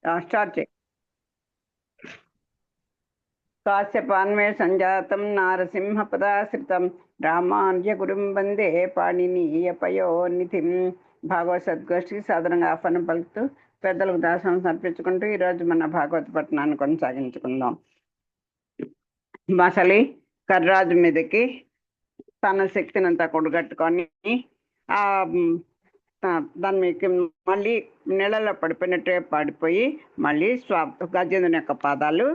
Start చేయి. కాశ్యపాన్మే సంజాతం నారసింహపదాశ్రితం రామానుజ గురుం వందే పాణినీయపయోనిధిం. భాగవత సద్గోష్ఠికి సాధారణంగా ఆహ్వానం పలుకుతూ పెద్దలకు దాసం సమర్పించుకుంటూ ఈరోజు మన భాగవత పట్టణాన్ని కొనసాగించుకుందాం. మసలి కర్రాజు మీదకి తన శక్తినంతా కొడుగట్టుకొని ఆ దాని మీకు మళ్ళీ నీళ్ళలో పడిపోయినట్టే పడిపోయి మళ్ళీ గజేంద్రుని యొక్క పాదాలు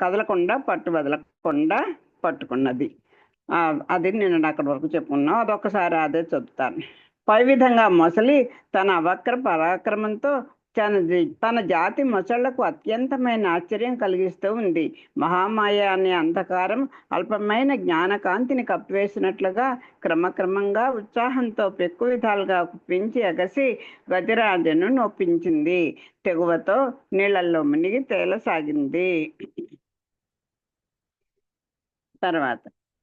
కదలకుండా పట్టు వదలకుండా పట్టుకున్నది. అది నేను అక్కడి వరకు చెప్పుకున్నాను. అదొకసారి అదే చదువుతాను. పై విధంగా మొసలి తన అవక్ర పరాక్రమంతో తన జాతి మొసళ్లకు అత్యంతమైన ఆశ్చర్యం కలిగిస్తూ ఉంది. మహామాయ అనే అంధకారం అల్పమైన జ్ఞానకాంతిని కప్పివేసినట్లుగా క్రమక్రమంగా ఉత్సాహంతో పెక్కు విధాలుగా పెంచి ఎగసి గజరాజును నొప్పించింది. తెగువతో నీళ్లలో మునిగి తేలసాగింది. తర్వాత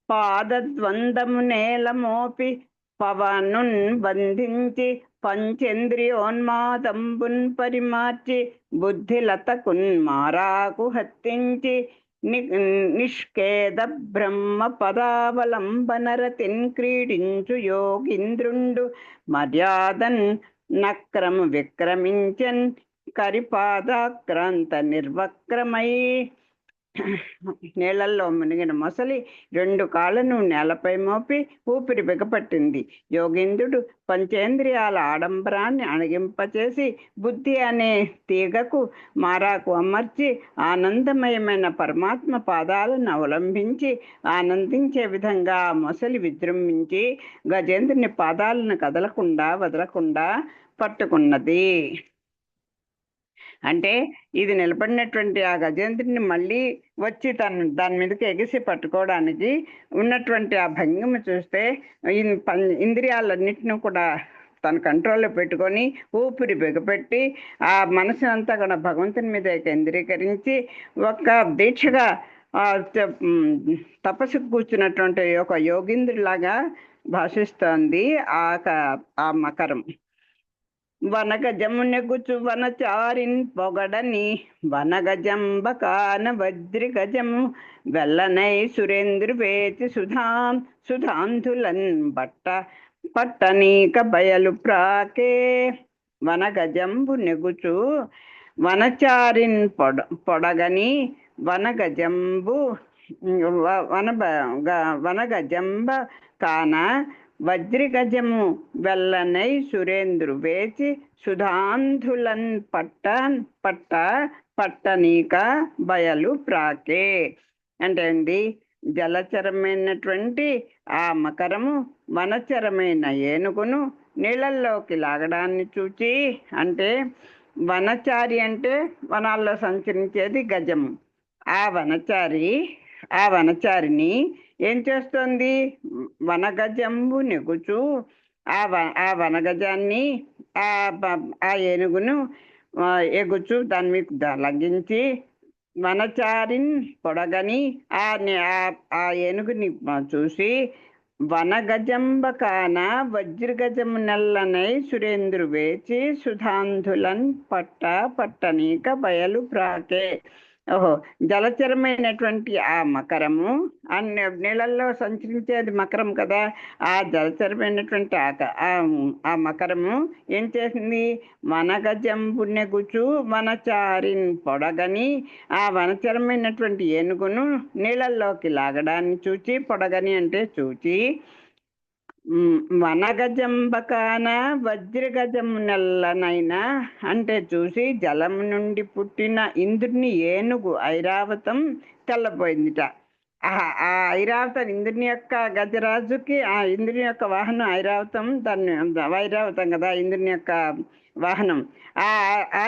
పాదద్వందము నేల మోపి పవనున్ బంధించి పంచేంద్రియోన్మాదంబున్ పరిమార్చి బుద్ధిలతకున్ మారాకు హత్తించి నిష్కేద బ్రహ్మ పదావలంబనరతిన్ క్రీడించు యోగింద్రుండు మర్యాదన్ నక్రము విక్రమించన్ కరిపాదాక్రాంత నిర్వక్రమై. నీళ్లలో మునిగిన మొసలి 2 కాళ్ళను నేలపై మోపి ఊపిరి బిగపట్టింది. యోగేంద్రుడు పంచేంద్రియాల ఆడంబరాన్ని అణగింపచేసి బుద్ధి అనే తీగకు మారాకు అమర్చి ఆనందమయమైన పరమాత్మ పాదాలను అవలంబించి ఆనందించే విధంగా మొసలి విజృంభించి గజేంద్రుని పాదాలను కదలకుండా వదలకుండా పట్టుకున్నది. అంటే ఇది నిలబడినటువంటి ఆ గజేంద్రుని మళ్ళీ వచ్చి దాని మీదకి ఎగిసి పట్టుకోవడానికి ఉన్నటువంటి ఆ భంగిమ చూస్తే ఇంద్రియాలన్నింటినీ కూడా తన కంట్రోల్లో పెట్టుకొని ఊపిరి బిగపెట్టి ఆ మనసునంతా కూడా భగవంతుని మీద కేంద్రీకరించి ఒక దీక్షగా తపస్సుకు కూర్చున్నటువంటి ఒక యోగింద్రులాగా భాషిస్తోంది ఆ మకరం. వనగజమునెగుచు వనచారిన్ పొగడని వనగజంబకాన వజ్రి గజము వెల్లనై సురేంద్రు వేచి సుధాంధులన్ పట్టనీక బయలు ప్రాకే. వనగజంబు నెగుచు వనచారిన్ పొడగని వనగజంబు వనగజంబ కాన వజ్రిగజము వెల్లనై సురేంద్రు వేచి సుధాంధులన్ పట్టనీక బయలు ప్రాకే. అంటే అండి, జలచరమైనటువంటి ఆ మకరము వనచరమైన ఏనుగును నీళ్ళల్లోకి లాగడాన్ని చూచి, అంటే వనచారి అంటే వనాల్లో సంచరించేది గజము. ఆ వనచారిని ఏం చేస్తుంది? వనగజంబు నెగుచు ఆ వనగజాన్ని ఆ ఏనుగును ఎగుచు దాని మీద లంఘించి వనచారిన్ పొడగని ఆ ఏనుగుని చూసి వనగజంబకాన వజ్రగజము నెల్లనై సురేంద్రు వేచి సుధాంధులన్ పట్టనీక బయలు ప్రాకే. ఓహో, జలచరమైనటువంటి ఆ మకరము నీళ్ళల్లో సంచరించేది మకరం కదా. ఆ జలచరమైనటువంటి ఆ మకరము ఏం చేసింది? వనగజంబు నెగుచు వనచారిన్ పొడగని ఆ వనచరమైనటువంటి ఏనుగును నీళ్ళల్లోకి లాగడాన్ని చూచి, పొడగని అంటే చూచి, వనగజంబకాన వజ్రగజము నెల్లనైనా అంటే చూసి జలము నుండి పుట్టిన ఇంద్రుని ఏనుగు ఐరావతం తెల్లపోయిందిట. ఆ ఐరావతం ఇంద్రుని యొక్క గజరాజుకి ఆ ఇంద్రుని యొక్క వాహనం ఐరావతం, దాన్ని ఐరావతం కదా ఇంద్రుని యొక్క వాహనం. ఆ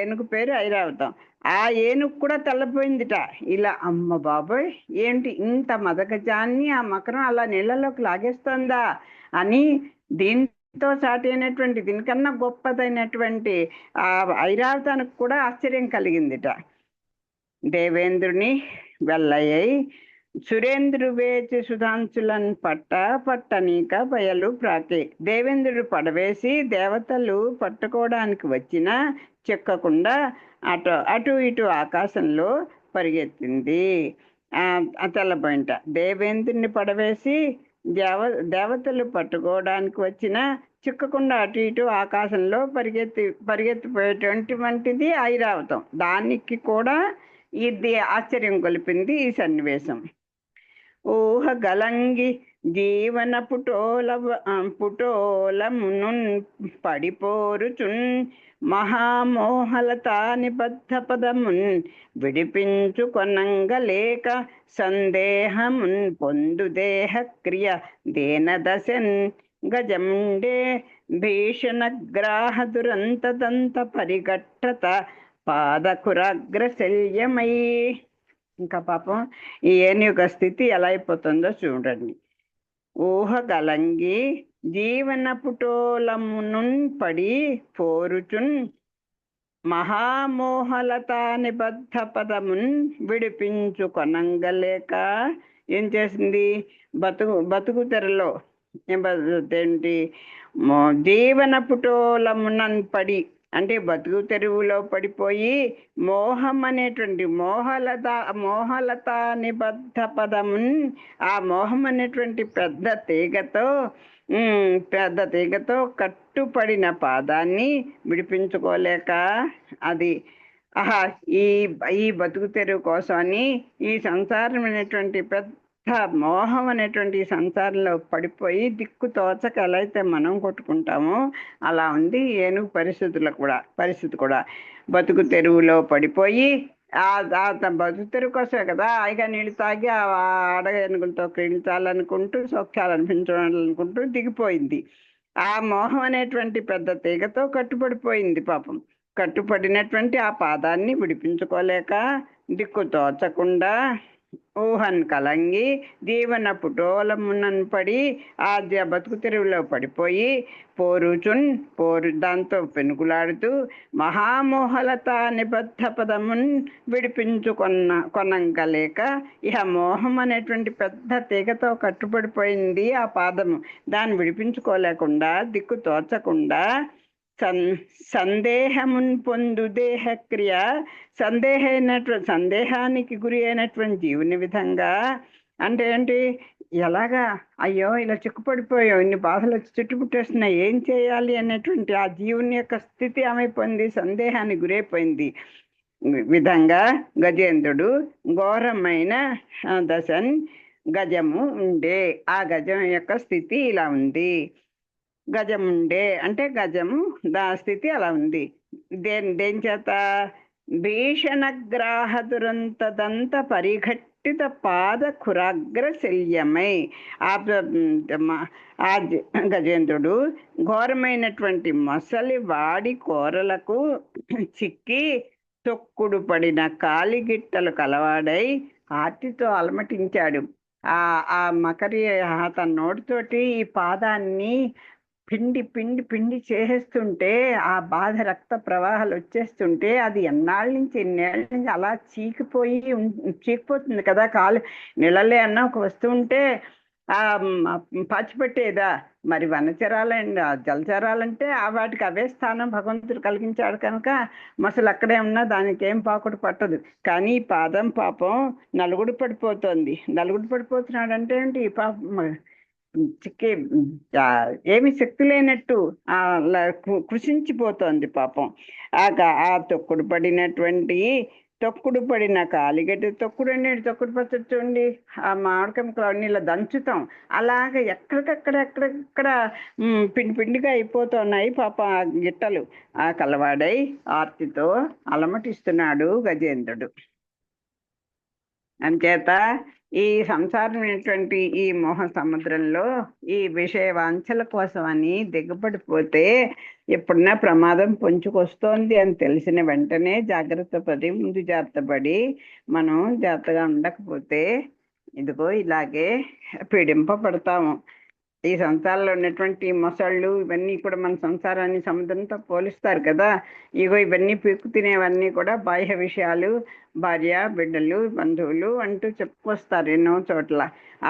ఏనుగు పేరు ఐరావతం. ఆ ఏనుగు కూడా తెల్లపోయిందిట. ఇలా అమ్మ బాబోయ్, ఏంటి ఇంత మదగజాన్ని ఆ మకరం అలా నీళ్ళలోకి లాగేస్తుందా అని దీంతో సాటి అయినటువంటి దీనికన్నా గొప్పదైనటువంటి ఆ ఐరావతానికి కూడా ఆశ్చర్యం కలిగిందిట. దేవేంద్రుని వెల్లయ్యై సురేంద్రు వేచి సుధాంశులన్ పట్టనీక బయలు ప్రాకే. దేవేంద్రుడు పడవేసి దేవతలు పట్టుకోవడానికి వచ్చిన చిక్కకుండా అటు అటు ఇటు ఆకాశంలో పరిగెత్తింది. ఆ తెల్లబొంట దేవేంద్రుని పడవేసి దేవతలు పట్టుకోవడానికి వచ్చిన చిక్కకుండా అటు ఇటు ఆకాశంలో పరిగెత్తిపోయేటువంటిది ఐరావతం. దానికి కూడా ఇది ఆశ్చర్యం కొలిపింది ఈ సన్నివేశం. ఊహ గలంగి జీవన పుటోలమునున్ పడిపోరుచున్ మహామోహలతా నిబద్ధ పదమున్ విడిపించుకొనంగలేక సందేహమున్ పొందు దేహ క్రియ దేనదశన్ గజముండే భీషణగ్రాహ దురంతదంత పరిగట్టత పాదకురాగ్రశల్యమై. ఇంకా పాపం ఈ ఏనుగు స్థితి ఎలా అయిపోతుందో చూడండి. ఊహ గలంగి జీవన పుటోలమునున్ పడి పోరుచున్ మహామోహలతా నిబద్ధ పదమున్ విడిపించుకొనంగలేక ఏం చేసింది? బతుకు తెరలో ఏంటి జీవన పుటోలమునన్ పడి అంటే బతుకు తెరువులో పడిపోయి మోహం అనేటువంటి మోహలత నిబద్ధ పదమున్ ఆ మోహం అనేటువంటి పెద్ద తీగతో కట్టుపడిన పాదాన్ని విడిపించుకోలేక అది ఈ బతుకు తెరువు కోసమని ఈ సంసారం అనేటువంటి పెద్ద మోహం అనేటువంటి సంసారంలో పడిపోయి దిక్కు తోచక ఎలా అయితే మనం కొట్టుకుంటామో అలా ఉంది ఏనుగు పరిస్థితి కూడా బతుకు తెరువులో పడిపోయి బతుకు తెరువు కోసమే కదా హాయిగా నీళ్ళు తాగి ఆ ఆడ ఏనుగులతో క్రీడించాలనుకుంటూ సౌఖ్యాలు అనిపించాలనుకుంటూ దిగిపోయింది. ఆ మోహం అనేటువంటి పెద్ద తీగతో కట్టుబడిపోయింది. పాపం కట్టుపడినటువంటి ఆ పాదాన్ని విడిపించుకోలేక దిక్కు తోచకుండా ఊహన్ కలంగి జీవన పుటోలమునన్ పడి ఆ బతుకు తెరువులో పడిపోయి పోరు దాంతో పెనుగులాడుతూ మహామోహలత నిబద్ధ పదమున్ కొనంగలేక ఇహ మోహం అనేటువంటి పెద్ద తీగతో కట్టుబడిపోయింది ఆ పాదము. దాన్ని విడిపించుకోలేకుండా దిక్కు తోచకుండా సందేహమున్ పొందు దేహక్రియ సందేహానికి గురి అయినటువంటి జీవుని విధంగా అంటే ఏంటి? ఎలాగా అయ్యో ఇలా చిక్కుపడిపోయావు, ఇన్ని బాధలు వచ్చి చుట్టుముట్టేస్తున్నాయి, ఏం చేయాలి అనేటువంటి ఆ జీవుని యొక్క స్థితి ఏమైపోయింది? సందేహానికి గురైపోయింది విధంగా గజేంద్రుడు ఘోరమైన దశన్ గజము ఉండే ఆ గజం యొక్క స్థితి ఇలా ఉంది. గజముండే అంటే గజము స్థితి అలా ఉంది. దేని చేత? భీషణగ్రాహ దురంతదంత పరిఘట్టిత పాద కురాగ్రశల్యమై ఆ గజేంద్రుడు ఘోరమైనటువంటి మొసలి వాడి కోరలకు చిక్కి తొక్కుడు పడిన కాలిగిట్టలు కలవాడై ఆర్తితో అలమటించాడు. ఆ మకరి తన నోటితోటి ఈ పాదాన్ని పిండి చేసేస్తుంటే ఆ బాధ రక్త ప్రవాహాలు వచ్చేస్తుంటే అది ఎన్నేళ్ళ నుంచి అలా చీకిపోతుంది కదా. కాలు నీళ్ళలే అన్న ఒక వస్తువు ఉంటే పాచిపెట్టేదా? మరి వనచరాలండి జలచరాలంటే వాటికి అవే స్థానం భగవంతుడు కలిగించాడు కనుక మసలు అక్కడే ఉన్నా దానికి ఏం పాకుడు పట్టదు. కానీ ఈ పాదం పాపం నలుగుడు పడిపోతున్నాడంటే ఏంటి? ఈ పాపం చిక్కి ఏమి శక్తి లేనట్టు కృషించిపోతోంది పాపం. ఆ తొక్కుడు పడిన కాలిగడ్డ తొక్కుడు పచ్చడి చూడండి, ఆ మామిడికాయ ఇలా దంచుతాం, అలాగే ఎక్కడికక్కడ పిండిగా అయిపోతున్నాయి పాప ఆ గిట్టలు. ఆ కలవాడై ఆర్తితో అలమటిస్తున్నాడు గజేంద్రుడు. అంచేత ఈ సంసారమైనటువంటి ఈ మోహ సముద్రంలో ఈ విషయ వాంఛల కోసమని దిగబడిపోతే ఎప్పుడన్నా ప్రమాదం పొంచుకొస్తోంది అని తెలిసిన వెంటనే ముందు జాగ్రత్త పడి మనం జాగ్రత్తగా ఉండకపోతే ఇదిగో ఇలాగే పీడింపబడతాము. ఈ సంసారంలో ఉన్నటువంటి మొసళ్ళు ఇవన్నీ కూడా మన సంసారాన్ని సముద్రంతో పోలిస్తారు కదా. ఇవన్నీ పీక్కు తినేవన్నీ కూడా బాహ్య విషయాలు, భార్య, బిడ్డలు, బంధువులు అంటూ చెప్పుకొస్తారు ఎన్నో చోట్ల.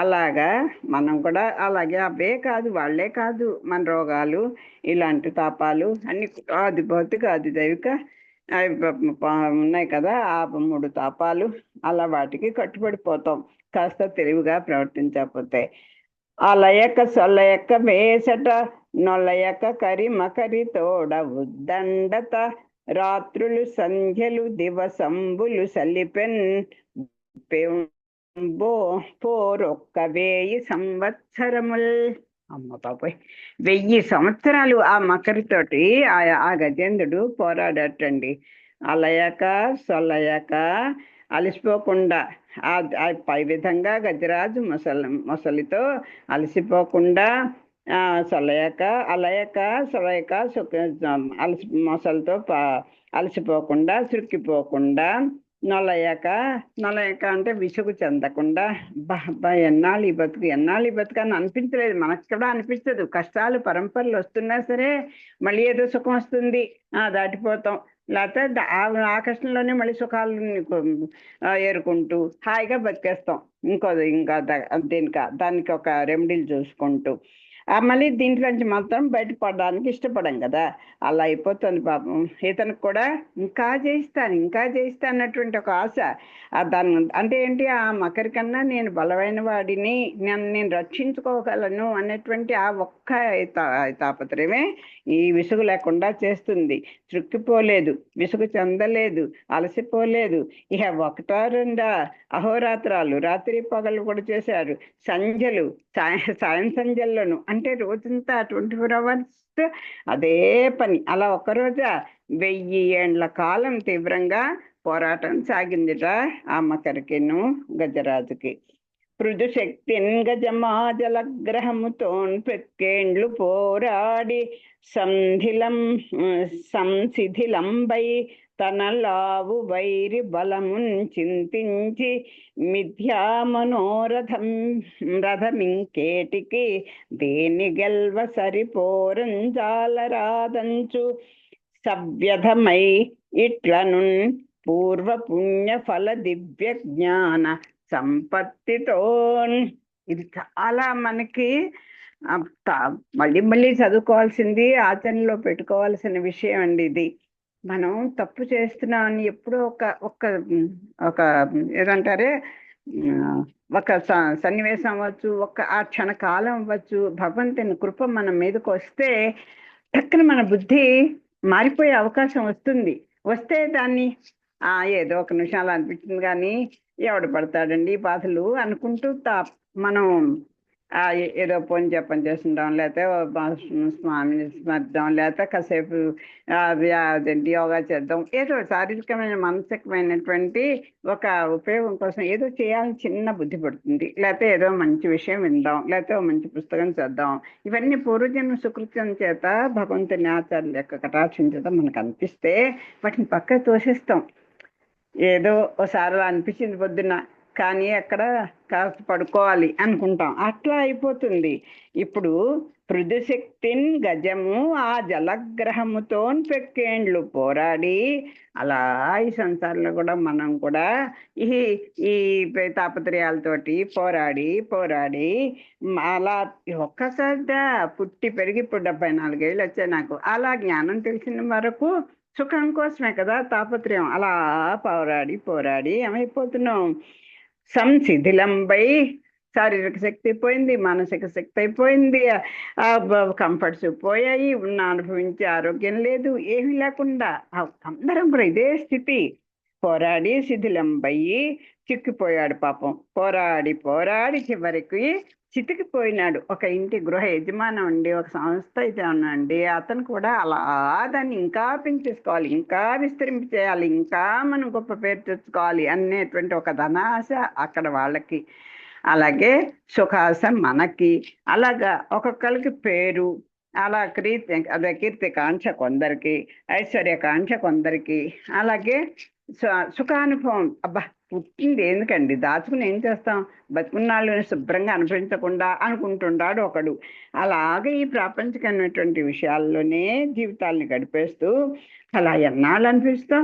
అలాగా మనం కూడా అలాగే అవే కాదు, వాళ్ళే కాదు, మన రోగాలు, ఇలాంటి తాపాలు అన్ని అది భౌతిక, అది దైవిక అవి ఉన్నాయి కదా ఆ 3 తాపాలు, అలా వాటికి కట్టుబడిపోతాం కాస్త తెలివిగా ప్రవర్తించకపోతే. అలయక సొలయక వేసట నొలయక కరిమకరి తోడ ఉద్దండత రాత్రులు సంధ్యలు దివసంబులు సలిపెన్ బో పోరొక్క 1000 సంవత్సరముల్. అమ్మ బాబాయ్, 1000 సంవత్సరాలు ఆ మకరితోటి ఆ గజేంద్రుడు పోరాడటండి. అలయక సొలయక అలసిపోకుండా పై విధంగా గజరాజు మొసలితో అలసిపోకుండా, సొలయక అలయక సొలయక మొసలితో అలసిపోకుండా, సురికిపోకుండా, నొలయక అంటే విసుగు చెందకుండా. బా ఎన్నాళ్ళు ఈ బతుకు అని అనిపించలేదు. మనకు కూడా అనిపించదు. కష్టాలు పరంపరలు వస్తున్నా సరే మళ్ళీ ఏదో సుఖం వస్తుంది, దాటిపోతాం. లేకపోతే ఆ కష్టంలోనే మళ్ళీ సుఖాలు ఏరుకుంటూ హాయిగా బతికేస్తాం. ఇంకా దానికి ఒక రెమెడీలు చూసుకుంటూ మళ్ళీ దీంట్లోంచి మాత్రం బయటపడడానికి ఇష్టపడం కదా. అలా అయిపోతుంది పాపం. ఇతనికి కూడా ఇంకా చేయిస్తా అన్నటువంటి ఒక ఆశ. దాని అంటే ఏంటి, ఆ మకరి కన్నా నేను బలమైన వాడిని, నేను రక్షించుకోగలను అనేటువంటి ఆ ఒక్క తాపత్రయమే ఈ విసుగు లేకుండా చేస్తుంది. త్రుక్కిపోలేదు, విసుగు చెందలేదు, అలసిపోలేదు. ఇక 1 2 అహోరాత్రాలు రాత్రి పగలు కూడా చేశారు. సంధ్యలు, సాయం సంధ్యల్లోను, అంటే రోజంతా 24 hours అదే పని. అలా ఒక్కరోజా 1000 ఏండ్ల కాలం తీవ్రంగా పోరాటం సాగిందిట ఆ మకరికిను గజరాజుకి. పృథుశక్తిన్ గజమాజలగ్రహముతోన్ పెక్కేండ్లు పోరాడి సంశిథిలంబై తనలావు వైరి బలమున్ చింతించి మిథ్యా రథమింకేటికి దేని గెల్వ సరిపోరంజాలరాదంచు సవ్యధమై ఇట్లను పూర్వ పుణ్య ఫల దివ్య జ్ఞాన సంపత్తితో. ఇది చాలా మనకి మళ్ళీ మళ్ళీ చదువుకోవాల్సింది, ఆచరణలో పెట్టుకోవాల్సిన విషయం అండి ఇది. మనం తప్పు చేస్తున్నామని ఎప్పుడో ఒక ఏదంటారే ఒక సన్నివేశం అవ్వచ్చు, ఆ క్షణకాలం అవ్వచ్చు, భగవంతుని కృప మన మీదకి వస్తే టక్కున మన బుద్ధి మారిపోయే అవకాశం వస్తే దాన్ని ఏదో 1 నిమిషాలు అనిపించింది కానీ ఎవడు పడతాడండి బాధలు అనుకుంటూ మనం ఏదో పోని జపం చేస్తుంటాం, లేకపోతే స్వామిని స్మరిద్దాం, లేకపోతే కాసేపు అదేంటి యోగా చేద్దాం, ఏదో శారీరకమైన మానసికమైనటువంటి ఒక ఉపయోగం కోసం ఏదో చేయాలని చిన్న బుద్ధి పడుతుంది. లేకపోతే ఏదో మంచి విషయం విందాం, లేకపోతే మంచి పుస్తకం చేద్దాం. ఇవన్నీ పూర్వజన్మ సుకృత్యం చేత భగవంతుని ఆచార్యుల యొక్క కటాక్షం చేత మనకు అనిపిస్తే వాటిని పక్క తోసేస్తాం. ఏదో ఒకసారి అనిపించింది పొద్దున్న, కానీ అక్కడ కాస్త పడుకోవాలి అనుకుంటాం, అట్లా అయిపోతుంది. ఇప్పుడు పృథుశక్తిన్ గజము ఆ జలగ్రహముతో పెక్కేండ్లు పోరాడి, అలా ఈ సంసారంలో కూడా మనం కూడా ఈ తాపత్రయాలతోటి పోరాడి అలా ఒక్కసారిగా పుట్టి పెరిగి ఇప్పుడు 74 ఏళ్ళు వచ్చాయి నాకు. అలా జ్ఞానం తెలిసిన వరకు సుఖం కోసమే కదా తాపత్రయం. అలా పోరాడి ఏమైపోతున్నాం, సంశిథిలంబై శారీరక శక్తి పోయింది, మానసిక శక్తి అయిపోయింది, కంఫర్ట్స్ పోయాయి, అనుభవించే ఆరోగ్యం లేదు, ఏమీ లేకుండా అందరం కూడా ఇదే స్థితి. పోరాడి శిథిలంబయ్యి చిక్కిపోయాడు పాపం. పోరాడి చివరికి చితికిపోయినాడు. ఒక ఇంటి గృహ యజమానం అండి, ఒక సంస్థ అయితే ఉండండి, అతను కూడా అలా దాన్ని ఇంకా పెంచేసుకోవాలి, ఇంకా విస్తరింపు చేయాలి, ఇంకా మనం గొప్ప పేరు తెచ్చుకోవాలి అనేటువంటి ఒక ధనాశ అక్కడ వాళ్ళకి. అలాగే సుఖాశ మనకి. అలాగా ఒక్కొక్కరికి పేరు, అలా కీర్తికాంక్ష కొందరికి, ఐశ్వర్యకాంక్ష కొందరికి, అలాగే సుఖానుభవం. అబ్బా పుట్టింది ఎందుకండి, దాచుకుని ఏం చేస్తాం, బతుకున్నాళ్ళు శుభ్రంగా అనుభవించకుండా అనుకుంటున్నాడు ఒకడు. అలాగే ఈ ప్రాపంచికమైనటువంటి విషయాల్లోనే జీవితాలని గడిపేస్తూ అలా ఎన్నాళ్ళు అనిపిస్తాం.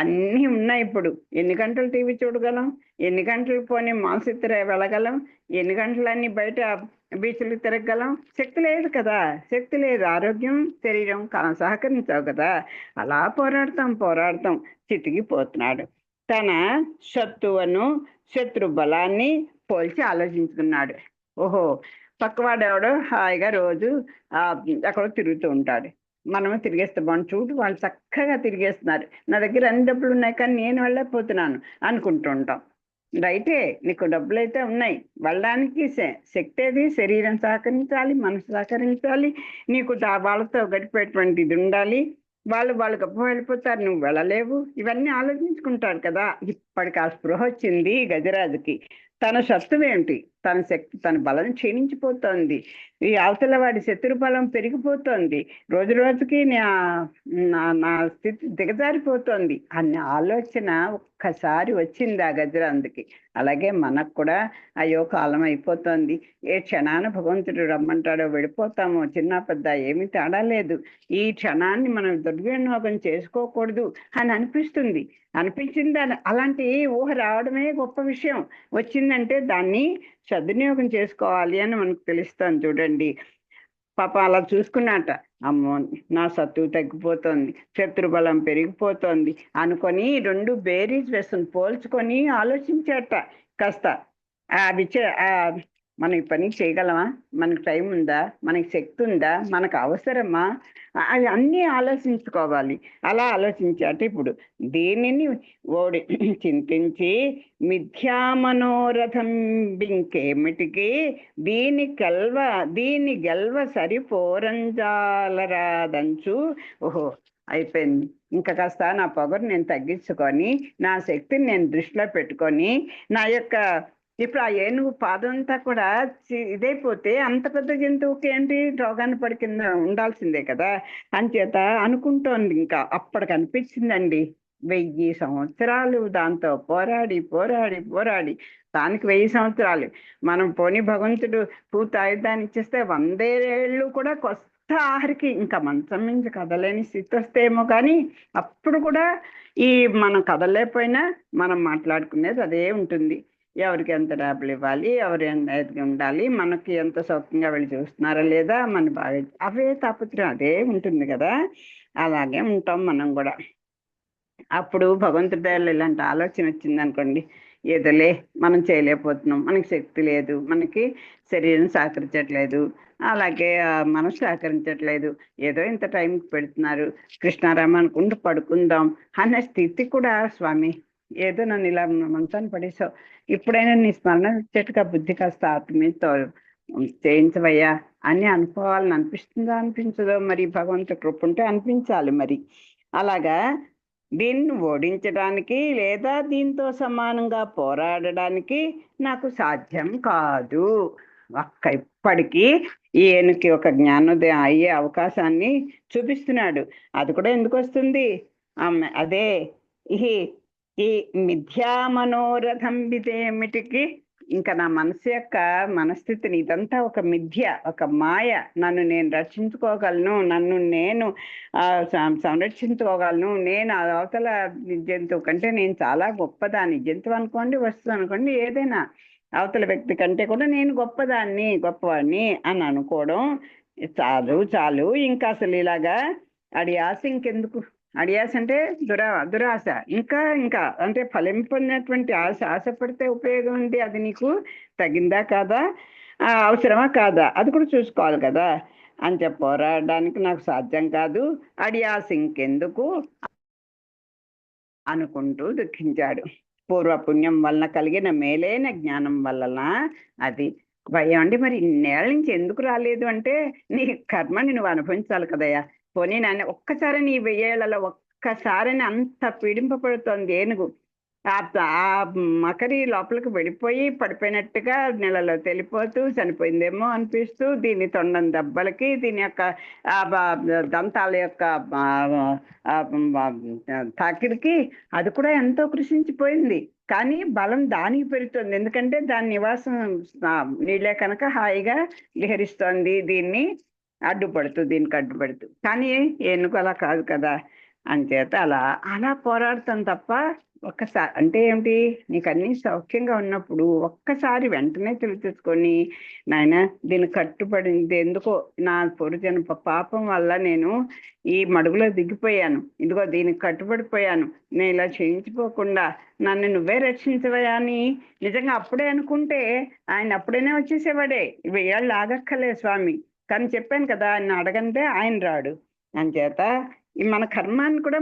అన్నీ ఉన్నాయి ఇప్పుడు. ఎన్ని గంటలు టీవీ చూడగలం? ఎన్ని గంటలు పోనీ మాల్స్ వెళ్ళగలం? ఎన్ని గంటలన్నీ బయట బీచ్లు తిరగగలం? శక్తి లేదు కదా, శక్తి లేదు. ఆరోగ్యం శరీరం సహకరించావు కదా. అలా పోరాడతాం చితికిపోతున్నాడు. తన శత్రువును శత్రు బలాన్ని పోల్చి ఆలోచించుకున్నాడు. ఓహో, పక్కవాడెవడో హాయిగా రోజు అక్కడ తిరుగుతూ ఉంటాడు, మనము తిరిగేస్తే బాగుంది, చూడు వాళ్ళు చక్కగా తిరిగేస్తున్నారు, నా దగ్గర అన్ని డబ్బులు ఉన్నాయి కానీ నేను వెళ్ళలేకపోతున్నాను అనుకుంటూ ఉంటాం. రైటే, నీకు డబ్బులు అయితే ఉన్నాయి, వెళ్ళడానికి శక్తి ఏది? శరీరం సహకరించాలి, మనసు సహకరించాలి, నీకు వాళ్ళతో గడిపేటువంటి ఇది ఉండాలి. వాళ్ళు గొప్ప వెళ్ళిపోతారు, నువ్వు వెళ్ళలేవు. ఇవన్నీ ఆలోచించుకుంటారు కదా. ఇప్పటికి ఆ స్పృహ వచ్చింది గజరాజుకి. తన శత్రువు ఏమిటి? తన శక్తి, తన బలం క్షీణించిపోతోంది. ఈ అవతల వాడి శత్రు బలం పెరిగిపోతోంది. రోజు రోజుకి నా స్థితి దిగజారిపోతోంది అన్న ఆలోచన ఒక్కసారి వచ్చింది ఆ గజరాజుకి. అలాగే మనకు కూడా అయ్యో కాలం అయిపోతోంది, ఏ క్షణాన భగవంతుడు రమ్మంటాడో వెళ్ళిపోతామో, చిన్న పెద్ద ఏమీ తేడా లేదు, ఈ క్షణాన్ని మనం దుర్వినియోగం చేసుకోకూడదు అని అనిపించింది. అలాంటి ఊహ రావడమే గొప్ప విషయం. వచ్చిందంటే దాన్ని సద్వినియోగం చేసుకోవాలి అని మనకు తెలుస్తాను. చూడండి, పాప అలా చూసుకున్నట, అమ్మో నా శత్రువు తగ్గిపోతుంది, శత్రుబలం పెరిగిపోతుంది అనుకొని రెండు బేరీజ్ వేసుకుని పోల్చుకొని ఆలోచించాట కాస్త. మనం ఈ పని చేయగలమా? మనకు టైం ఉందా? మనకి శక్తి ఉందా? మనకు అవసరమా? అవి అన్నీ ఆలోచించుకోవాలి. అలా ఆలోచించాట. ఇప్పుడు దీనిని చింతించి మిథ్యామనోరథం బింకేమిటికి దీని గెల్వ సరిపోరంజాలరాదంచు. ఓహో, అయిపోయింది, ఇంకా కాస్త నా పొగరు నేను తగ్గించుకొని, నా శక్తిని నేను దృష్టిలో పెట్టుకొని, నా యొక్క ఇప్పుడు ఆ ఏనుగు పాదంతా కూడా ఇదైపోతే అంత పెద్ద జంతువుకి ఏంటి, రోగాన్ని పడి కింద ఉండాల్సిందే కదా. అంచేత అనుకుంటోంది. ఇంకా అప్పటికి అనిపించిందండి, 1000 సంవత్సరాలు దాంతో పోరాడి పోరాడి పోరాడి, దానికి 1000 సంవత్సరాలు. మనం పోని భగవంతుడు పూర్తి ఆయుధాన్ని ఇచ్చేస్తే 100 ఏళ్ళు కూడా ఆఖరికి ఇంకా మంచం నుంచి కదలేని స్థితి వస్తేమో కానీ అప్పుడు కూడా ఈ మనం కదలేకపోయినా మనం మాట్లాడుకునేది అదే ఉంటుంది. ఎవరికి ఎంత డబ్బులు ఇవ్వాలి, ఎవరు ఎంత ఉండాలి, మనకి ఎంత సౌఖ్యంగా వెళ్ళి చూస్తున్నారా లేదా, మన బాగా అవే తాపత్రయం అదే ఉంటుంది కదా. అలాగే ఉంటాం మనం కూడా. అప్పుడు భగవంతుడి దయలో ఇలాంటి ఆలోచన వచ్చింది అనుకోండి, ఏదోలే మనం చేయలేకపోతున్నాం, మనకి శక్తి లేదు, మనకి శరీరం సహకరించట్లేదు, అలాగే మనసు సహకరించట్లేదు, ఏదో ఇంత టైంకి పెడుతున్నారు, కృష్ణారామ అనుకుంటూ పడుకుందాం అన్న స్థితి కూడా, స్వామి ఏదో నన్ను ఇలా మనసాన్ని పడేసావు, ఇప్పుడైనా నీ స్మరణ ఇచ్చేట్టుగా బుద్ధి కాస్త ఆత్మీయతో చేయించవయ్యా అని అనుకోవాలని అనిపిస్తుందో అనిపించదో మరి. భగవంతు కృప ఉంటే అనిపించాలి మరి. అలాగా దీన్ని ఓడించడానికి లేదా దీంతో సమానంగా పోరాడడానికి నాకు సాధ్యం కాదు. ఇప్పటికీ ఈయనకి ఒక జ్ఞానోదయం అయ్యే అవకాశాన్ని చూపిస్తున్నాడు. అది కూడా ఎందుకు వస్తుంది? అదే ఈ మిథ్యా మనోరథం బిదేమిటికి, ఇంకా నా మనస్థితిని, ఇదంతా ఒక మిథ్య, ఒక మాయ. నన్ను నేను రక్షించుకోగలను, నన్ను నేను సంరక్షించుకోగలను, నేను అవతల జంతువు కంటే నేను చాలా గొప్పదాన్ని, జంతువు అనుకోండి, వస్తువు అనుకోండి, ఏదైనా అవతల వ్యక్తి కంటే కూడా నేను గొప్పవాడిని అని అనుకోవడం చాలు. ఇంకా అసలు ఇలాగా అడియాస ఇంకెందుకు? అడియాస అంటే దురాశ. ఇంకా అంటే ఫలింపడినటువంటి ఆశపడితే ఉపయోగం ఉంది. అది నీకు తగిందా కాదా, అవసరమా కాదా, అది కూడా చూసుకోవాలి కదా. అంతే, పోరాడడానికి నాకు సాధ్యం కాదు, అడియాస ఇంకెందుకు అనుకుంటూ దుఃఖించాడు. పూర్వపుణ్యం వలన కలిగిన మేలైన జ్ఞానం వలన అది భయం అండి. మరి ఇన్నేళ్ళ నుంచి ఎందుకు రాలేదు అంటే, నీ కర్మని నువ్వు అనుభవించాలి కదయ్యా. పోనీ నాన్న ఒక్కసారి నీ 1000 ఏళ్లలో ఒక్కసారిని అంత పీడింపబడుతోంది ఏనుగు. ఆ మకరి లోపలికి వెళ్ళిపోయి పడిపోయినట్టుగా నీళ్ళలో తెలిపోతూ చనిపోయిందేమో అనిపిస్తూ, దీని తొండం దెబ్బలకి, దీని యొక్క దంతాల యొక్క తాకిడికి అది కూడా ఎంతో కృషించిపోయింది. కానీ బలం దానికి పెరుగుతుంది, ఎందుకంటే దాని నివాసం నీళ్ళే కనుక హాయిగా విహరిస్తోంది, దీనికి అడ్డుపడుతూ. కానీ ఏనుగు అలా కాదు కదా. అంచేత అలా అలా పోరాడతాను తప్ప ఒక్కసారి అంటే ఏమిటి, నీకు అన్నీ సౌఖ్యంగా ఉన్నప్పుడు ఒక్కసారి వెంటనే తెచ్చుకొని, నాయన దీన్ని కట్టుబడింది ఎందుకో, నా పూర్వజన పాపం వల్ల నేను ఈ మడుగులో దిగిపోయాను, ఇదిగో దీనికి కట్టుబడిపోయాను, నేను ఇలా చేయించిపోకుండా నన్ను నువ్వే రక్షించవయా అని నిజంగా అప్పుడే అనుకుంటే ఆయన అప్పుడేనే వచ్చేసేవాడే. 1000 ఆగక్కలే స్వామి. కానీ చెప్పాను కదా, ఆయన అడగంటే ఆయన రాడు. అంచేత ఈ మన కర్మను కూడా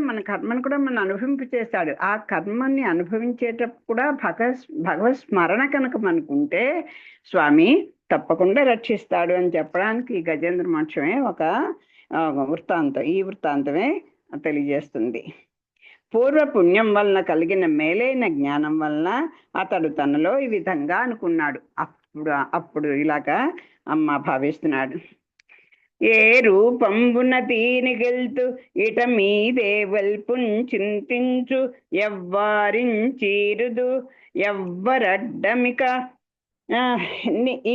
మనం అనుభవింప చేస్తాడు. ఆ కర్మని అనుభవించేటప్పుడు కూడా భగవత్ స్మరణ కనుక మనకుంటే స్వామి తప్పకుండా రక్షిస్తాడు అని చెప్పడానికి ఈ గజేంద్ర మోక్షమే ఒక వృత్తాంతం. ఈ వృత్తాంతమే తెలియజేస్తుంది. పూర్వ పుణ్యం వలన కలిగిన మేలైన జ్ఞానం వలన అతడు తనలో ఈ విధంగా అనుకున్నాడు. అప్పుడు ఇలాగా అమ్మ భావిస్తున్నాడు. ఏ రూపంబున దీనిగెల్తు ఇట మీదే వల్పున్ చింతించు ఎవ్వారించీరుదు ఎవ్వరడ్డమిక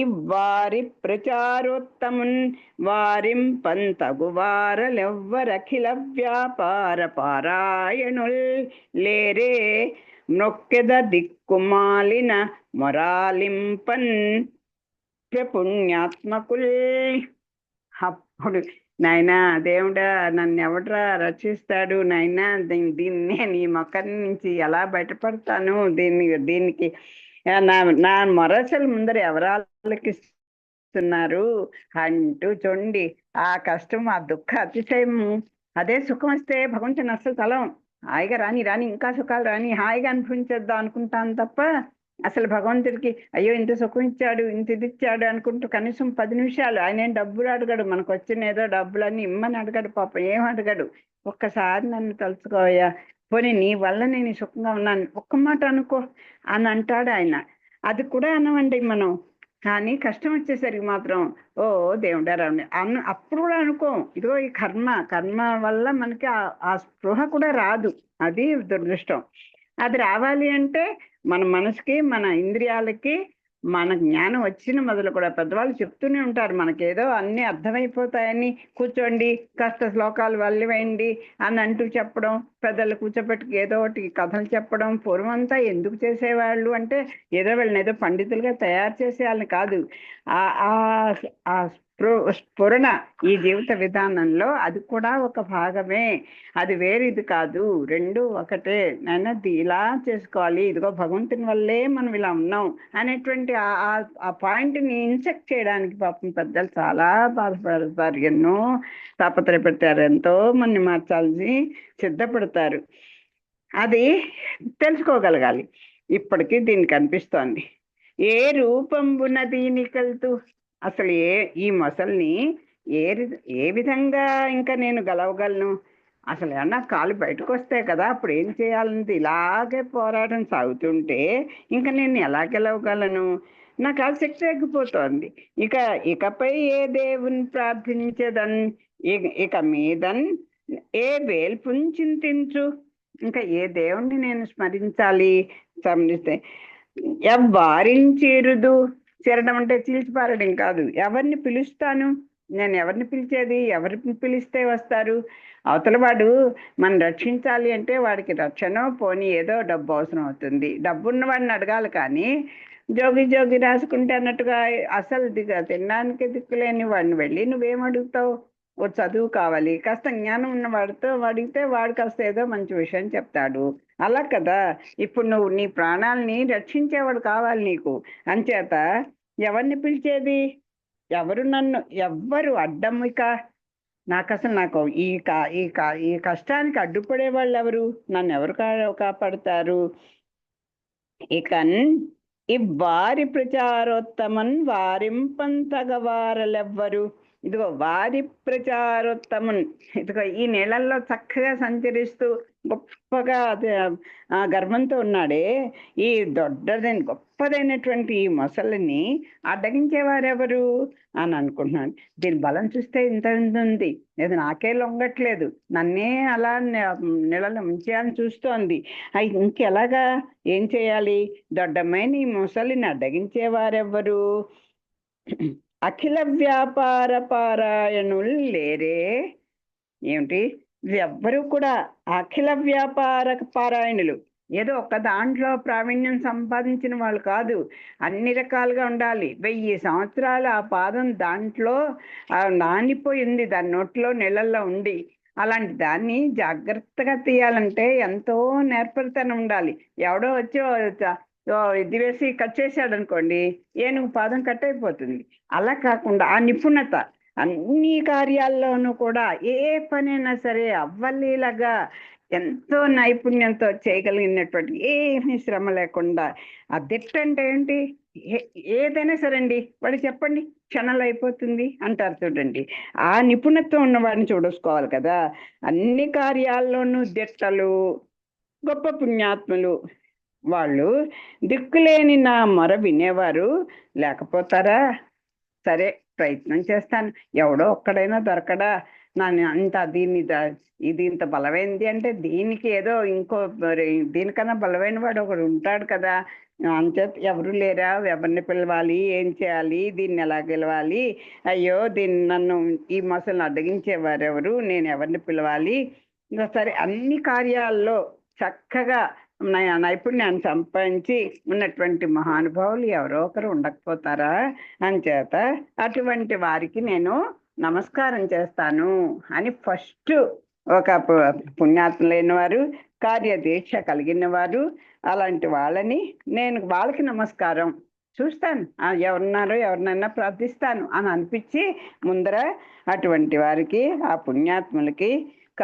ఇవ్వారి ప్రచారోత్తమున్ వారింపంతగు వారలెవ్వరఖిల వ్యాపార పారాయణుల్ లేరే నొక్కెద దిక్కుమాలిన మొరాలింపన్ పుణ్యాత్మకుల్. అప్పుడు నాయనా దేవుడా, నన్ను ఎవడరా రక్షిస్తాడు నాయనా, దీన్ని నీ మొక్కల నుంచి ఎలా బయటపడతాను, దీనికి నా మొరసలు ముందర ఎవరాలకిస్తున్నారు అంటూ చూడండి. ఆ కష్టం, ఆ దుఃఖ అతిశయము, అదే సుఖం వస్తే భగవంతుని అసలు తలం హాయిగా రాని ఇంకా సుఖాలు రాని హాయిగా అనుభవించేద్దాం అనుకుంటాను తప్ప అసలు భగవంతుడికి అయ్యో ఇంత సుఖం ఇచ్చాడు, ఇంత ఇది ఇచ్చాడు అనుకుంటూ కనీసం 10 నిమిషాలు ఆయన ఏం డబ్బులు అడగడు, మనకు వచ్చిన ఏదో డబ్బులన్నీ ఇమ్మని అడగడు, పాపం ఏం అడగడు. ఒక్కసారి నన్ను తలుచుకోవయ్యా, పోనీ నీ వల్ల నేను సుఖంగా ఉన్నాను ఒక్క మాట అనుకో అని అంటాడు ఆయన. అది కూడా అనవండి మనం, కానీ కష్టం వచ్చేసరికి మాత్రం ఓ దేవుడా రావుని అప్పుడు కూడా అనుకోం. ఇదిగో ఈ కర్మ వల్ల మనకి ఆ స్పృహ కూడా రాదు. అది దురదృష్టం. అది రావాలి అంటే మన మనసుకి, మన ఇంద్రియాలకి, మన జ్ఞానం వచ్చిన మొదలు కూడా పెద్దవాళ్ళు చెప్తూనే ఉంటారు మనకేదో అన్నీ అర్థమైపోతాయని, కూర్చోండి కాస్త శ్లోకాలు వల్లివేయండి అని అంటూ చెప్పడం, పెద్దలు కూర్చోబెట్టుకు ఏదో ఒకటి కథలు చెప్పడం. పూర్వమంతా ఎందుకు చేసేవాళ్ళు అంటే ఏదో వీళ్ళని ఏదో పండితులుగా తయారు చేసేయాలని కాదు, ఆ స్ఫురణ ఈ జీవిత విధానంలో అది కూడా ఒక భాగమే, అది వేరేది కాదు, రెండు ఒకటే. నేను ఇలా చేసుకోవాలి, ఇదిగో భగవంతుని వల్లే మనం ఇలా ఉన్నాం అనేటువంటి ఆ పాయింట్ని ఇన్సెక్ట్ చేయడానికి పాపం పెద్దలు చాలా బాధపడతారు, ఎన్నో తాపత్రయపెడతారు, ఎంతో మంది మార్చాల్సి సిద్ధపడతారు. అది తెలుసుకోగలగాలి. ఇప్పటికీ దీనికి అనిపిస్తోంది, ఏ రూపంబున దీనికల్తూ, అసలు ఈ మొసల్ని ఏ విధంగా ఇంకా నేను గెలవగలను, అసలు ఏమన్నా కాలు బయటకు వస్తాయి కదా, అప్పుడు ఏం చేయాలంటే ఇలాగే పోరాటం సాగుతుంటే ఇంకా నేను ఎలా గెలవగలను, నాకు ఆ శక్తి తగ్గిపోతోంది. ఇకపై ఏ దేవుని ప్రార్థించేదన్, ఇక మీదన్ ఏ వేల్పుని చింతించు, ఇంకా ఏ దేవుణ్ణి నేను స్మరించాలి, స్మరిస్తే ఎవ్వారించేరుదు, చేరడం అంటే చీల్చిపారడం కాదు, ఎవరిని పిలుస్తాను, నేను ఎవరిని పిలిచేది, ఎవరిని పిలిస్తే వస్తారు. అవతల వాడు మనం రక్షించాలి అంటే వాడికి రక్షణ పోనీ ఏదో డబ్బు అవసరం అవుతుంది, డబ్బున్న వాడిని అడగాలి. కానీ జోగి రాసుకుంటే అన్నట్టుగా అసలు తినడానికి దిక్కులేని వాడిని వెళ్ళి నువ్వేం అడుగుతావు? ఓ చదువు కావాలి, కాస్త జ్ఞానం ఉన్న వాడితో అడిగితే వాడు కాస్త ఏదో మంచి విషయం చెప్తాడు. అలా కదా ఇప్పుడు నువ్వు నీ ప్రాణాలని రక్షించేవాడు కావాలి నీకు. అంచేత ఎవరిని పిలిచేది, ఎవ్వరు అడ్డం, నాకు ఈ కష్టానికి అడ్డుపడే వాళ్ళు ఎవరు, నన్ను ఎవరు కాపాడుతారు? ఇవ్వారి ప్రచారోత్తమన్ వారింపంతగవారలెవ్వరు, ఇదిగో వారి ప్రచారోత్తమన్, ఇదిగో ఈ నెలల్లో చక్కగా సంచరిస్తూ గొప్పగా గర్వంతో ఉన్నాడే, ఈ గొప్పదైనటువంటి ఈ మొసలిని అడ్డగించేవారెవరు అని అనుకుంటున్నాను. దీని బలం చూస్తే ఇంత ఉంది, లేదు నాకే లొంగట్లేదు, నన్నే అలా నెలలో ముంచేయాలని చూస్తోంది. ఇంకెలాగా ఏం చేయాలి? దొడ్డమైన ఈ మొసలిని అడ్డగించేవారెవ్వరు? అఖిల వ్యాపార పారాయణులు లేరే. ఏమిటి ఎవ్వరూ కూడా అఖిల వ్యాపార పారాయణులు, ఏదో ఒక్క దాంట్లో ప్రావీణ్యం సంపాదించిన వాళ్ళు కాదు. అన్ని రకాలుగా ఉండాలి. 1000 సంవత్సరాలు ఆ పాదం దాంట్లో నానిపోయింది, దాని నోట్లో నీళ్ళల్లో ఉండి. అలాంటి దాన్ని జాగ్రత్తగా తీయాలంటే ఎంతో నేర్పరితనం ఉండాలి. ఎవడో వచ్చి ఇది వేసి కట్ చేశాడు అనుకోండి, ఏనుగు పాదం కట్ అయిపోతుంది. అలా కాకుండా ఆ నిపుణత అన్ని కార్యాల్లోనూ కూడా, ఏ పనైనా సరే అవ్వలీలగా ఎంతో నైపుణ్యంతో చేయగలిగినటువంటి, ఏమీ శ్రమ లేకుండా. ఆ దిట్ట అంటే ఏంటి? ఏదైనా సరే అండి, వాడు చెప్పండి క్షణాలు అయిపోతుంది అంటారు చూడండి. ఆ నిపుణత్వం ఉన్నవాడిని చూడసుకోవాలి కదా. అన్ని కార్యాల్లోనూ దిట్టలు, గొప్ప పుణ్యాత్ములు వాళ్ళు. దిక్కులేని నా మొర వినేవారు లేకపోతారా? సరే, ప్రయత్నం చేస్తాను. ఎవడో ఒక్కడైనా దొరకడా? నన్ను అంత ఇది ఇంత బలమైంది అంటే దీనికి ఏదో ఇంకో దీనికన్నా బలమైన వాడు ఒకడు ఉంటాడు కదా. అంచేత ఎవరు లేరా? ఎవరిని పిలవాలి? ఏం చేయాలి? దీన్ని ఎలా గెలవాలి? అయ్యో, నన్ను ఈ మొసలను అడ్డగించేవారు ఎవరు? నేను ఎవరిని పిలవాలి? ఇంకా సరే, అన్ని కార్యాల్లో చక్కగా నైపుణ్యాన్ని సంపాదించి ఉన్నటువంటి మహానుభావులు ఎవరో ఒకరు ఉండకపోతారా? అంచేత అటువంటి వారికి నేను నమస్కారం చేస్తాను అని ఫస్ట్ ఒక పుణ్యాత్ములైన వారు, కార్యదీక్ష కలిగిన వారు, అలాంటి వాళ్ళని నేను వాళ్ళకి నమస్కారం చూస్తాను. ఎవరున్నారో ఎవరినైనా ప్రార్థిస్తాను అని అనిపించి ముందర అటువంటి వారికి, ఆ పుణ్యాత్ములకి,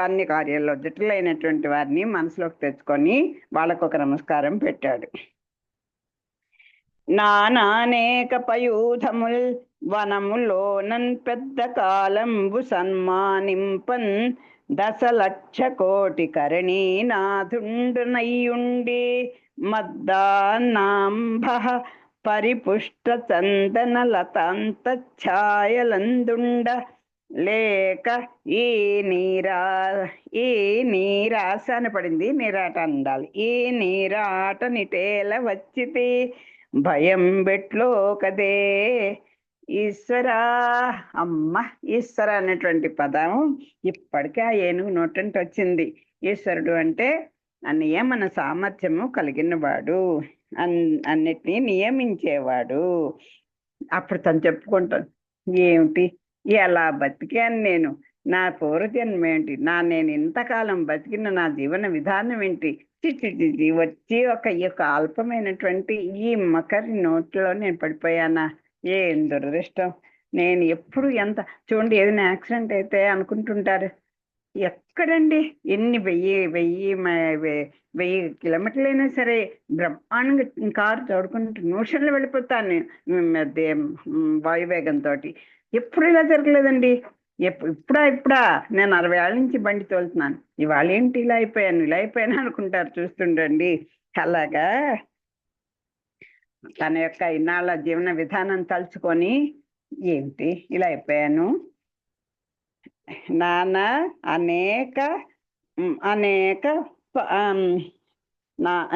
అన్ని కార్యాల్లో జట్టులైనటువంటి వారిని మనసులోకి తెచ్చుకొని వాళ్ళకు ఒక నమస్కారం పెట్టాడు. నానానేక పయూధముల్ వనములోనన్ పెద్ద కాలంబు సన్మానింపన్ 10,00,000,000 కరణీనాథుండునయ్యుండి మద్దానాంబ పరిపుష్ట చందన లతాంత ఛాయలందుండ లేక ఈ నీరాశ అని పడింది, నీరాట ఉండాలి. ఈ నీరాట నిటేల వచ్చితే భయం బెట్లో కదే ఈశ్వరా. అమ్మ, ఈశ్వర అనేటువంటి పదం ఇప్పటికే ఆ ఏనుగు నోటంటే వచ్చింది. ఈశ్వరుడు అంటే నియమన సామర్థ్యము కలిగిన వాడు, అన్నిటినీ నియమించేవాడు. అప్పుడు తను చెప్పుకుంటాను, ఏమిటి ఎలా బతికాను నేను, నా పూర్వజన్మ ఏంటి, నేను ఇంతకాలం బతికిన నా జీవన విధానం ఏంటి, చిచి వచ్చి ఒక అల్పమైనటువంటి ఈ మకరి నోట్లో నేను పడిపోయానా? ఏం దురదృష్టం. నేను ఎప్పుడు ఎంత చూడండి, ఏదైనా యాక్సిడెంట్ అయితే అనుకుంటుంటారు, ఎక్కడండి ఎన్ని 1000 కిలోమీటర్లైనా సరే బ్రహ్మాండంగా కారు తోడుకుంటూ నిమిషంలో వెళ్ళిపోతాను వాయువేగంతో. ఎప్పుడు ఇలా జరగలేదండి. ఇప్పుడా నేను 60 ఏళ్ళ నుంచి బండి తోలుతున్నాను, ఇవాళ ఏంటి ఇలా అయిపోయాను అనుకుంటారు చూస్తుండండి. అలాగా తన యొక్క ఇన్నాళ్ళ జీవన విధానం తలుచుకొని, ఏమిటి ఇలా అయిపోయాను, నానా అనేక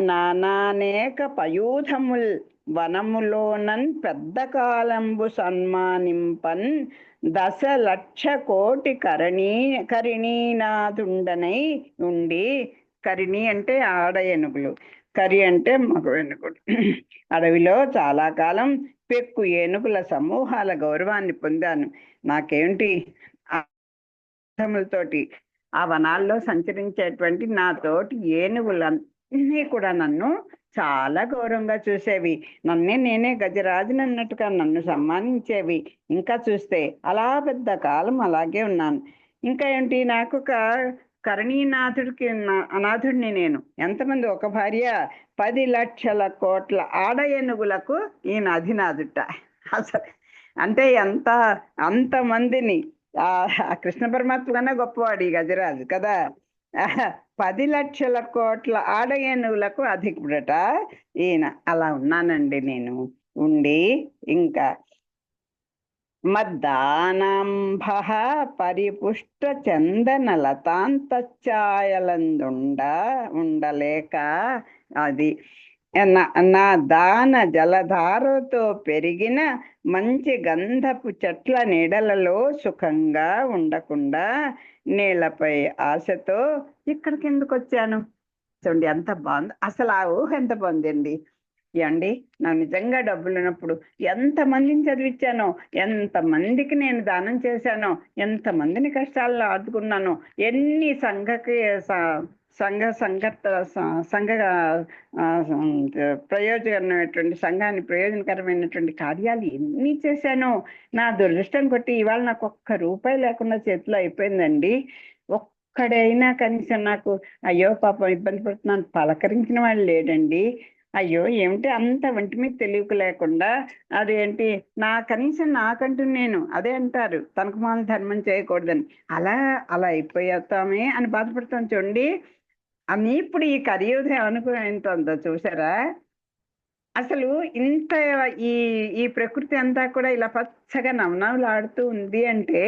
నానానేక పయూధముల్ వనములోనన్ పెద్ద కాలంబు సన్మానింపన్ 10,00,000,000 కరిణీనాథుండనై ఉండి. కరిణి అంటే ఆడ ఏనుగులు, కరి అంటే మగ ఏనుగులు. అడవిలో చాలా కాలం పెక్కు ఏనుగుల సమూహాల గౌరవాన్ని పొందాను. నాకేమిటి తోటి ఆ వనాల్లో సంచరించేటువంటి నా తోటి ఏనుగులన్నీ కూడా నన్ను చాలా గౌరవంగా చూసేవి. నేనే గజరాజుని అన్నట్టుగా నన్ను సన్మానించేవి. ఇంకా చూస్తే అలా పెద్ద కాలం అలాగే ఉన్నాను. ఇంకా ఏంటి, నాకు ఒక కరణీనాథుడికి అనాథుడిని నేను. ఎంతమంది, ఒక భార్య, 10,00,000,000 ఆడ ఏనుగులకు ఈయన అధినాథుట. అసలు అంటే అంతమందిని కృష్ణ పరమాత్మ కన్నా గొప్పవాడు ఈ గజరాజు కదా. 10,00,000,000 ఆడ ఏనుగులకు అధికుడట ఈయన. అలా ఉన్నానండి నేను ఉండి. ఇంకా మద్దానాంబ పరిపుష్ట చందన లతాంత ఛాయలందుండలేక, అది నా దాన జలధారతో పెరిగిన మంచి గంధపు చెట్ల నీడలలో సుఖంగా ఉండకుండా నీళ్లపై ఆశతో ఇక్కడికి ఎందుకు వచ్చాను? చూడండి ఎంత బాగుంది. అసలు ఆ ఊహ ఎంత బాగుందండి. ఏమండి, నాకు నిజంగా డబ్బులు ఉన్నప్పుడు ఎంతమందిని చదివించానో, ఎంతమందికి నేను దానం చేశానో, ఎంతమందిని కష్టాల్లో ఆదుకున్నానో, ఎన్ని సంఘ ప్రయోజనమైనటువంటి సంఘాన్ని ప్రయోజనకరమైనటువంటి కార్యాలు ఎన్ని చేశానో. నా దురదృష్టం కొట్టి ఇవాళ నాకు ఒక్క రూపాయి లేకుండా చేతిలో అయిపోయిందండి. ఒక్కడైనా కనీసం నాకు అయ్యో పాపం ఇబ్బంది పడుతున్నాను పలకరించిన వాళ్ళు లేడండి. అయ్యో ఏమిటి అంత ఒంటి మీద తెలియక లేకుండా అదేంటి కనీసం నాకంటూ నేను అదే అంటారు తనకు మాల ధర్మం చేయకూడదని. అలా అలా అయిపోతామే అని బాధపడతాం చూడండి. అని ఇప్పుడు ఈ కలియుగం ఏమనుకుంటుందో చూసారా? అసలు ఇంత ఈ ఈ ప్రకృతి అంతా కూడా ఇలా పచ్చగా నవనవలాడుతూ ఉంది అంటే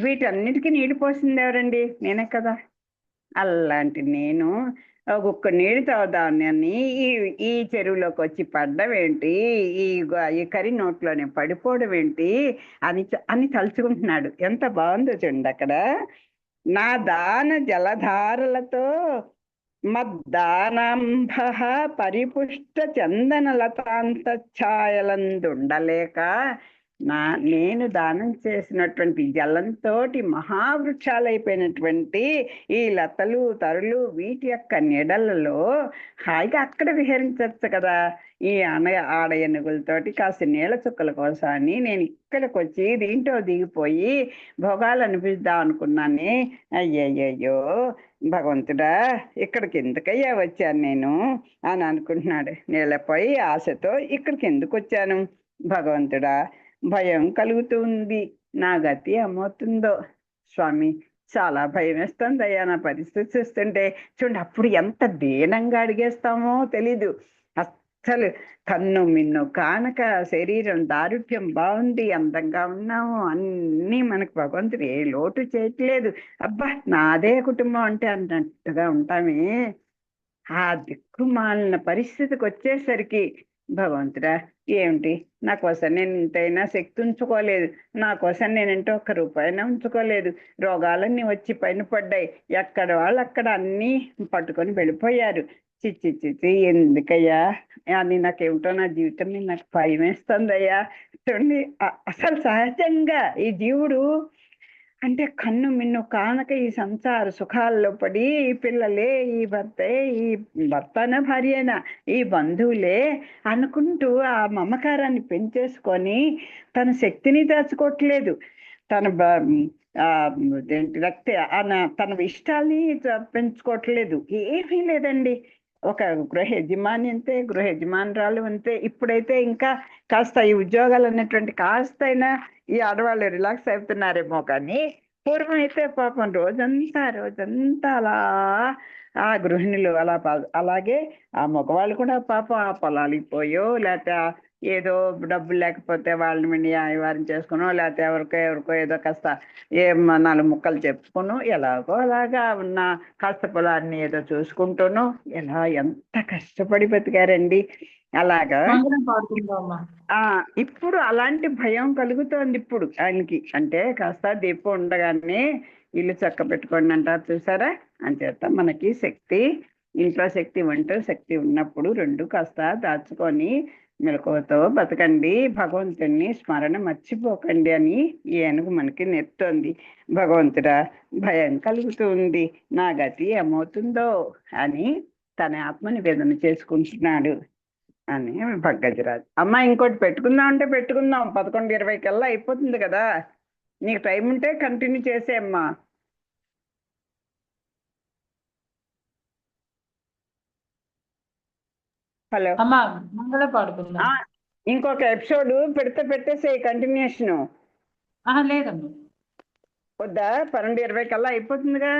వీటన్నిటికీ నీళ్ళు పోసింది ఎవరండి? నేనే కదా. అలాంటి నేను ఒక్కొక్క నీళ్ళు తాగుదామని ఈ ఈ చెరువులోకి వచ్చి పడ్డం ఏంటి, ఈ కరి నోట్లోనే పడిపోవడం ఏంటి అని తలుచుకుంటున్నాడు. ఎంత బాగుందో చూడండి అక్కడ. నా దాన జలధారలతో మద్దానంభ పరిపుష్ట చందన లతాంత ఛాయలందుండలేక నేను దానం చేసినటువంటి జలంతో మహావృక్షాలైపోయినటువంటి ఈ లతలు తరులు వీటి యొక్క నీడలలో హాయిగా అక్కడ విహరించవచ్చు కదా. ఈ ఆడ ఏనుగులతోటి కాస్త నీళ్ళ చుక్కల కోసాన్ని నేను ఇక్కడికి వచ్చి దీంట్లో దిగిపోయి భోగాలు అనిపిద్దాం అనుకున్నానే. అయ్యయ్యో భగవంతుడా, ఇక్కడికి ఎందుకయ్యా వచ్చాను నేను అని అనుకుంటున్నాడు. నీళ్ళపై ఆశతో ఇక్కడికి ఎందుకు వచ్చాను భగవంతుడా, భయం కలుగుతుంది. నా గతి ఏమవుతుందో స్వామి, చాలా భయం వేస్తుంది అయ్యా నా పరిస్థితి చూస్తుంటే. చూడండి అప్పుడు ఎంత దీనంగా అడిగేస్తామో తెలీదు. అస్సలు కన్ను మిన్ను కానక శరీరం దారుఢ్యం బాగుంది, అందంగా ఉన్నాము, అన్నీ మనకు భగవంతుడు ఏ లోటు చేయట్లేదు. అబ్బా నాదే కుటుంబం అంటే అన్నట్టుగా ఉంటామే. ఆ దిక్కుమాలిన పరిస్థితికి వచ్చేసరికి భగవంతుడా ఏమిటి నా కోసం నేను ఇంతైనా శక్తి ఉంచుకోలేదు, నా కోసం నేనంటే ఒక్క రూపాయినా ఉంచుకోలేదు. రోగాలన్నీ వచ్చి పైన పడ్డాయి, ఎక్కడ వాళ్ళు అక్కడ అన్నీ పట్టుకొని వెళ్ళిపోయారు. చిచ్చి చిచ్చి ఎందుకయ్యా అని నాకేమిటో నా జీవితం మీద నాకు భయం వేస్తుందయ్యా. చూడండి అసలు సహజంగా ఈ జీవుడు అంటే కన్ను మిన్ను కానక ఈ సంసార సుఖాల్లో పడి ఈ పిల్లలే, ఈ భర్తన భార్యనా, ఈ బంధువులే అనుకుంటూ ఆ మమకారాన్ని పెంచేసుకొని తన శక్తిని దాచుకోవట్లేదు, తన తన ఇష్టాల్ని పెంచుకోవట్లేదు. ఏమీ లేదండి. ఒక గృహ యజమాని అంతే, గృహ యజమానురాలు అంతే. ఇప్పుడైతే ఇంకా కాస్త ఈ ఉద్యోగాలు అన్నటువంటి కాస్తైనా ఈ ఆడవాళ్ళు రిలాక్స్ అవుతున్నారేమో, కానీ పూర్వం అయితే పాపం రోజంతా అలా ఆ గృహిణులు అలాగే ఆ మగవాళ్ళు కూడా పాపం ఆ పొలాలకి పోయో, లేకపోతే ఏదో డబ్బులు లేకపోతే వాళ్ళని వారం చేసుకునో, లేకపోతే ఎవరికో ఏదో కాస్త నాలుగు ముక్కలు చెప్పుకును ఎలాగో అలాగా ఉన్న కాస్త పొలాన్ని ఏదో చూసుకుంటూను ఎంత కష్టపడి బతికారండి. అలాగా ఇప్పుడు అలాంటి భయం కలుగుతోంది ఇప్పుడు ఆయనకి. అంటే కాస్త దీపం ఉండగానే ఇల్లు చక్క పెట్టుకోండి అంటారు చూసారా. అంచేత మనకి శక్తి, ఇంట్లో శక్తి వంట శక్తి ఉన్నప్పుడు రెండు కాస్త దాచుకొని మెలకువతో బతకండి, భగవంతుడిని స్మరణ మర్చిపోకండి అని ఈ ఏనుగు మనకి నేర్పుతోంది. భగవంతుడా భయం కలుగుతుంది, నా గతి ఏమవుతుందో అని తన ఆత్మ నివేదన చేసుకుంటున్నాడు అని భగ్గజరాజు. అమ్మ ఇంకోటి పెట్టుకుందాం అంటే పెట్టుకుందాం, 11:20 కల్లా అయిపోతుంది కదా. నీకు టైం ఉంటే కంటిన్యూ చేసేయమ్మా. హలో ఇంకొక ఎపిసోడ్ పెట్టేసే కంటిన్యూషన్ లేదమ్మా. వద్దా? 12:20 కల్లా అయిపోతుందిగా.